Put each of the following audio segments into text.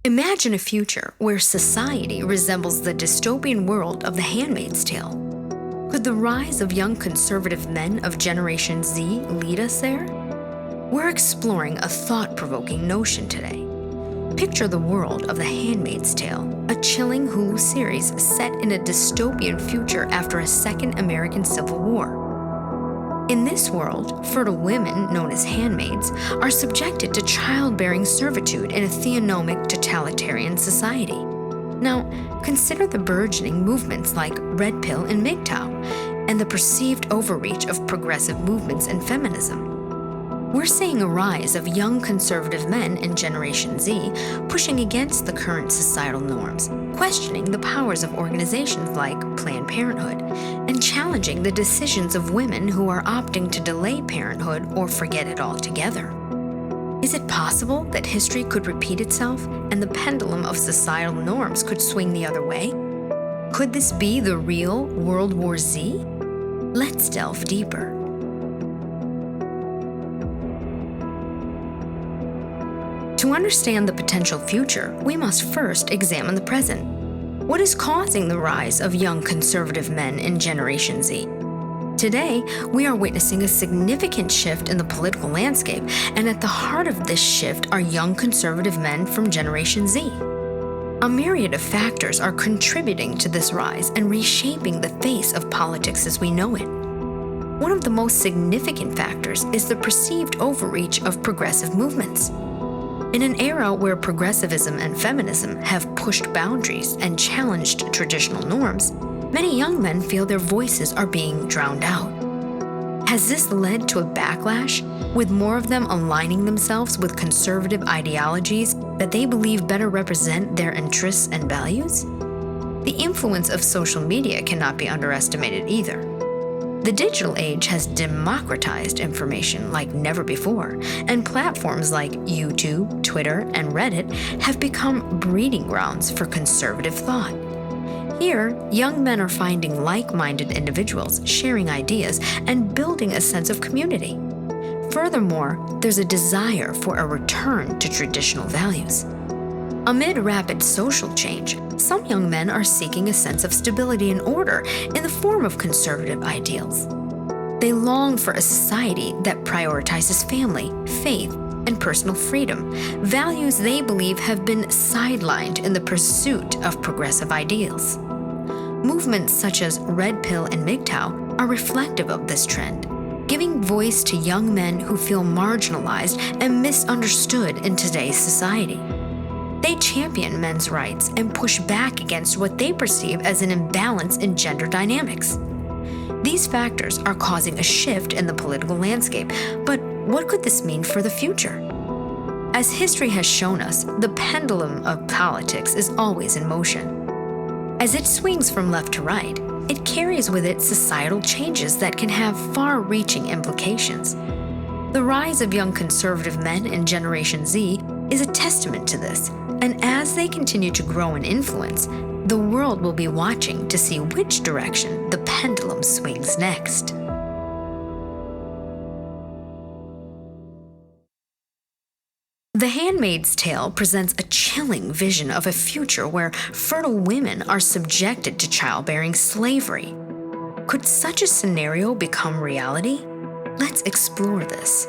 Imagine a future where society resembles the dystopian world of The Handmaid's Tale. Could the rise of young conservative men of Generation Z lead us there? We're exploring a thought-provoking notion today. Picture the world of The Handmaid's Tale, a chilling Hulu series set in a dystopian future after a Second American Civil War. In this world, fertile women, known as handmaids, are subjected to childbearing servitude in a theonomic totalitarian society. Now, consider the burgeoning movements like Red Pill and MGTOW, and the perceived overreach of progressive movements and feminism. We're seeing a rise of young conservative men in Generation Z pushing against the current societal norms, questioning the powers of organizations like Planned Parenthood, and challenging the decisions of women who are opting to delay parenthood or forget it altogether. Is it possible that history could repeat itself and the pendulum of societal norms could swing the other way? Could this be the real World War Z? Let's delve deeper. To understand the potential future, we must first examine the present. What is causing the rise of young conservative men in Generation Z? Today, we are witnessing a significant shift in the political landscape, and at the heart of this shift are young conservative men from Generation Z. A myriad of factors are contributing to this rise and reshaping the face of politics as we know it. One of the most significant factors is the perceived overreach of progressive movements. In an era where progressivism and feminism have pushed boundaries and challenged traditional norms, many young men feel their voices are being drowned out. Has this led to a backlash, with more of them aligning themselves with conservative ideologies that they believe better represent their interests and values? The influence of social media cannot be underestimated either. The digital age has democratized information like never before, and platforms like YouTube, Twitter, and Reddit have become breeding grounds for conservative thought. Here, young men are finding like-minded individuals, sharing ideas, and building a sense of community. Furthermore, there's a desire for a return to traditional values. Amid rapid social change, some young men are seeking a sense of stability and order in the form of conservative ideals. They long for a society that prioritizes family, faith, and personal freedom, values they believe have been sidelined in the pursuit of progressive ideals. Movements such as Red Pill and MGTOW are reflective of this trend, giving voice to young men who feel marginalized and misunderstood in today's society. They champion men's rights and push back against what they perceive as an imbalance in gender dynamics. These factors are causing a shift in the political landscape, but what could this mean for the future? As history has shown us, the pendulum of politics is always in motion. As it swings from left to right, it carries with it societal changes that can have far-reaching implications. The rise of young conservative men in Generation Z is a testament to this, and as they continue to grow in influence, the world will be watching to see which direction the pendulum swings next. The Handmaid's Tale presents a chilling vision of a future where fertile women are subjected to childbearing slavery. Could such a scenario become reality? Let's explore this.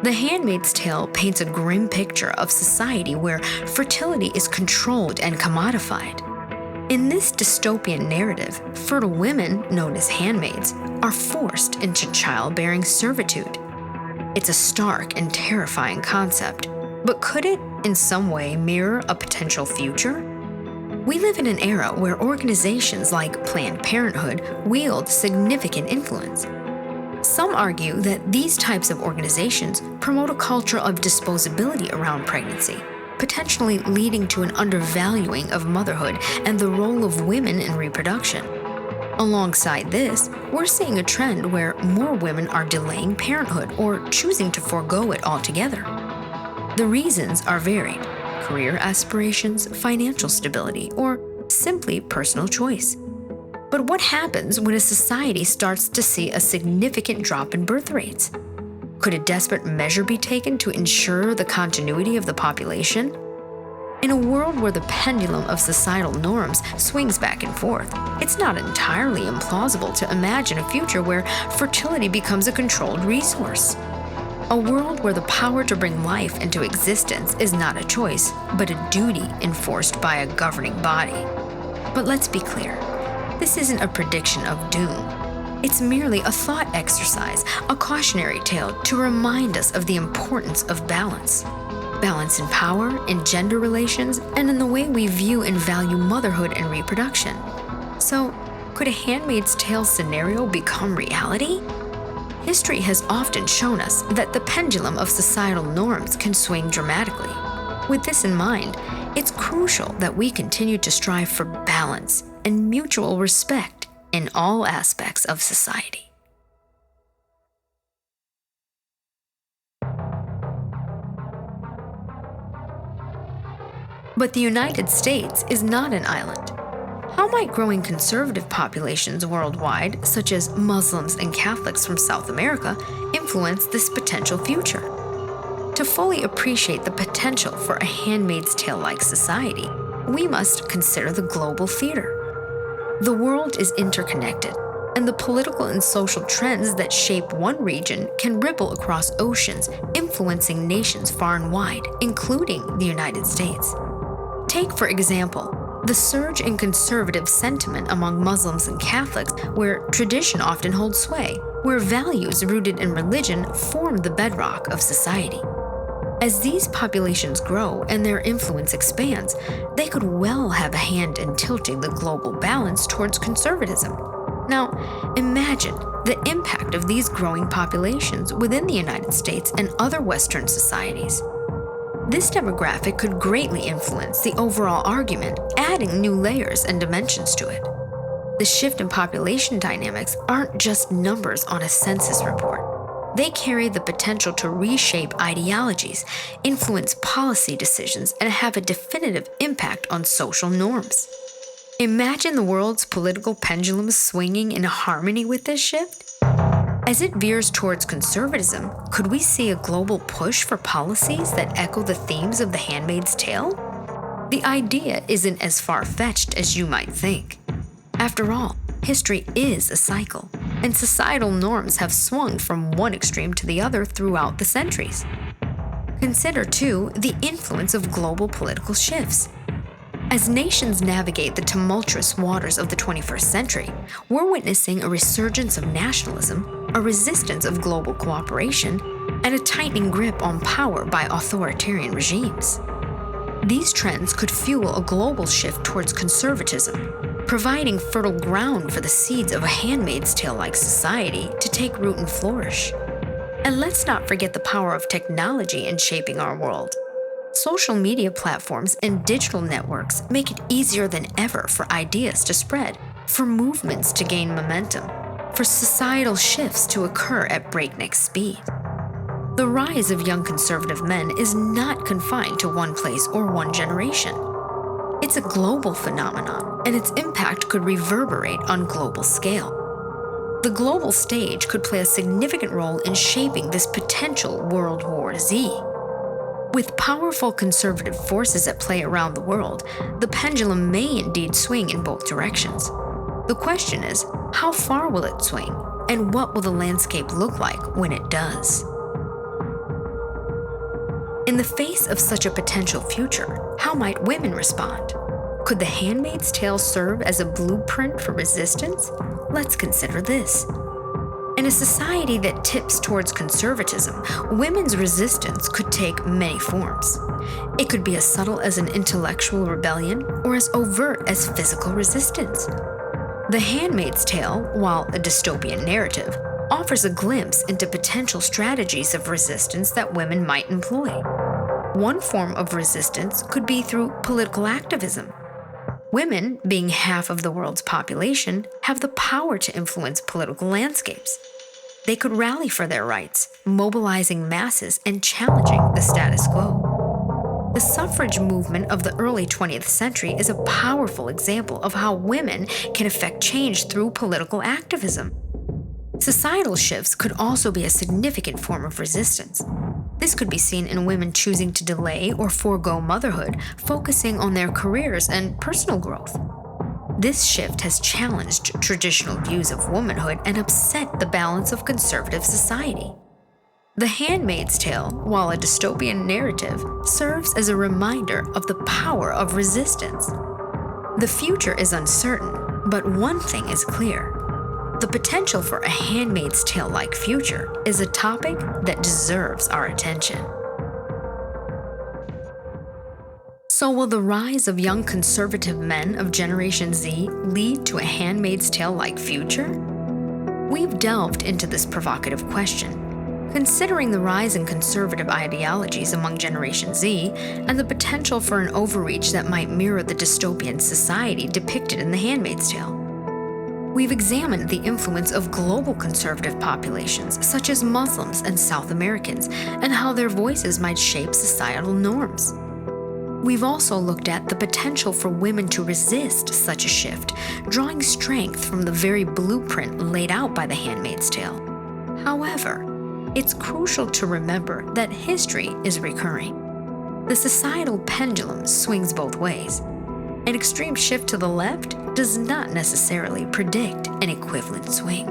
The Handmaid's Tale paints a grim picture of society where fertility is controlled and commodified. In this dystopian narrative, fertile women, known as handmaids, are forced into childbearing servitude. It's a stark and terrifying concept, but could it, in some way, mirror a potential future? We live in an era where organizations like Planned Parenthood wield significant influence. Some argue that these types of organizations promote a culture of disposability around pregnancy, potentially leading to an undervaluing of motherhood and the role of women in reproduction. Alongside this, we're seeing a trend where more women are delaying parenthood or choosing to forego it altogether. The reasons are varied: career aspirations, financial stability, or simply personal choice. But what happens when a society starts to see a significant drop in birth rates? Could a desperate measure be taken to ensure the continuity of the population? In a world where the pendulum of societal norms swings back and forth, it's not entirely implausible to imagine a future where fertility becomes a controlled resource. A world where the power to bring life into existence is not a choice, but a duty enforced by a governing body. But let's be clear, this isn't a prediction of doom. It's merely a thought exercise, a cautionary tale to remind us of the importance of balance. Balance in power, in gender relations, and in the way we view and value motherhood and reproduction. So, could a Handmaid's Tale scenario become reality? History has often shown us that the pendulum of societal norms can swing dramatically. With this in mind, it's crucial that we continue to strive for balance and mutual respect in all aspects of society. But the United States is not an island. How might growing conservative populations worldwide, such as Muslims and Catholics from South America, influence this potential future? To fully appreciate the potential for a Handmaid's Tale-like society, we must consider the global theater. The world is interconnected, and the political and social trends that shape one region can ripple across oceans, influencing nations far and wide, including the United States. Take, for example, the surge in conservative sentiment among Muslims and Catholics, where tradition often holds sway, where values rooted in religion form the bedrock of society. As these populations grow and their influence expands, they could well have a hand in tilting the global balance towards conservatism. Now, imagine the impact of these growing populations within the United States and other Western societies. This demographic could greatly influence the overall argument, adding new layers and dimensions to it. The shift in population dynamics aren't just numbers on a census report. They carry the potential to reshape ideologies, influence policy decisions, and have a definitive impact on social norms. Imagine the world's political pendulum swinging in harmony with this shift. As it veers towards conservatism, could we see a global push for policies that echo the themes of The Handmaid's Tale? The idea isn't as far-fetched as you might think. After all, history is a cycle, and societal norms have swung from one extreme to the other throughout the centuries. Consider, too, the influence of global political shifts. As nations navigate the tumultuous waters of the 21st century, we're witnessing a resurgence of nationalism, a resistance of global cooperation, and a tightening grip on power by authoritarian regimes. These trends could fuel a global shift towards conservatism, providing fertile ground for the seeds of a Handmaid's Tale-like society to take root and flourish. And let's not forget the power of technology in shaping our world. Social media platforms and digital networks make it easier than ever for ideas to spread, for movements to gain momentum, for societal shifts to occur at breakneck speed. The rise of young conservative men is not confined to one place or one generation. It's a global phenomenon, and its impact could reverberate on global scale. The global stage could play a significant role in shaping this potential World War Z. With powerful conservative forces at play around the world, the pendulum may indeed swing in both directions. The question is, how far will it swing, and what will the landscape look like when it does? In the face of such a potential future, how might women respond? Could The Handmaid's Tale serve as a blueprint for resistance? Let's consider this. In a society that tips towards conservatism, women's resistance could take many forms. It could be as subtle as an intellectual rebellion or as overt as physical resistance. The Handmaid's Tale, while a dystopian narrative, offers a glimpse into potential strategies of resistance that women might employ. One form of resistance could be through political activism. Women, being half of the world's population, have the power to influence political landscapes. They could rally for their rights, mobilizing masses and challenging the status quo. The suffrage movement of the early 20th century is a powerful example of how women can effect change through political activism. Societal shifts could also be a significant form of resistance. This could be seen in women choosing to delay or forego motherhood, focusing on their careers and personal growth. This shift has challenged traditional views of womanhood and upset the balance of conservative society. The Handmaid's Tale, while a dystopian narrative, serves as a reminder of the power of resistance. The future is uncertain, but one thing is clear. The potential for a Handmaid's Tale-like future is a topic that deserves our attention. So will the rise of young conservative men of Generation Z lead to a Handmaid's Tale-like future? We've delved into this provocative question, considering the rise in conservative ideologies among Generation Z and the potential for an overreach that might mirror the dystopian society depicted in The Handmaid's Tale. We've examined the influence of global conservative populations, such as Muslims and South Americans, and how their voices might shape societal norms. We've also looked at the potential for women to resist such a shift, drawing strength from the very blueprint laid out by The Handmaid's Tale. However, it's crucial to remember that history is recurring. The societal pendulum swings both ways. An extreme shift to the left does not necessarily predict an equivalent swing.